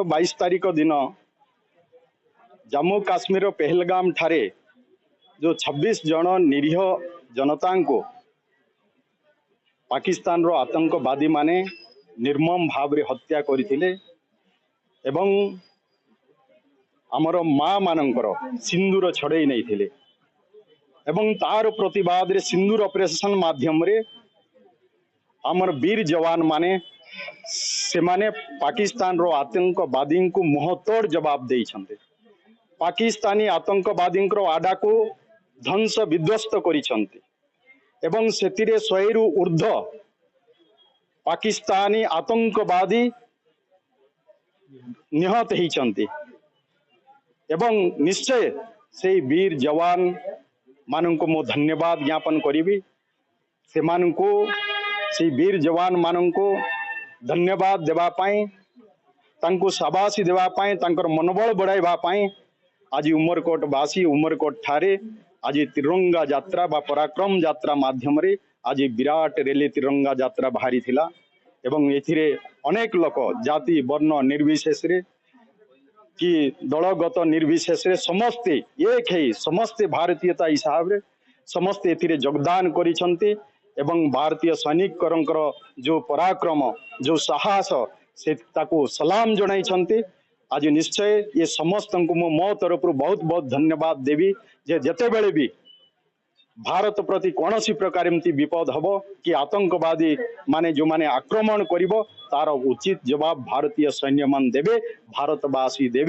22 तारीख दिन जम्मू काश्मीर पहलगाम ठारे जो 26 जन निरीह जनता को पाकिस्तान रो आतंकवादी माने निर्मम भाव रे हत्या करथिले एवं आमर माँ मानकर सिंदूर छड़े नहीं थिले एवं तार प्रतिवाद रे सिंदूर ऑपरेशन माध्यम रे आमर वीर जवान माने से माने पाकिस्तान रो आतंकवादी को मुहतोड़ जवाब दे पाकिस्तानी आतंकवादी आडा को ध्वंस विध्वस्त करिसंते एवं सेतिरे 100 रु ऊर्ध्व पाकिस्तानी आतंकवादी निहत होइचंते एवं निश्चय से वीर जवान मान को मो धन्यवाद ज्ञापन करी से से वीर जवान मान को धन्यवाद देवाई शाबाशी देवाई मनोबल बढ़ाई आज उमरकोटवासी उमरकोट ठारे आज तिरंगा यात्रा बा पराक्रम यात्रा माध्यम रे आज विराट रैली तिरंगा यात्रा बाहरी थिला एवं एथिरे अनेक लोक जाति वर्ण निर्विशेष रे कि दलगत निर्विशेष रे समस्ते एक है समस्ते भारतीयता हिसाब रे समस्ते एथिरे योगदान करिसंते एवं भारतीय सैनिक जो पराक्रम जो साहस से ताको सलाम जणाइछंते आज निश्चय ये समस्त को मो तरफ बहुत बहुत धन्यवाद देवी जे जते बेले भी भारत प्रति कौन सी प्रकार एमती विपद हम कि आतंकवादी माने जो माने आक्रमण करिवो तार उचित जवाब भारतीय सैन्य मान देवे भारतवासी देवे।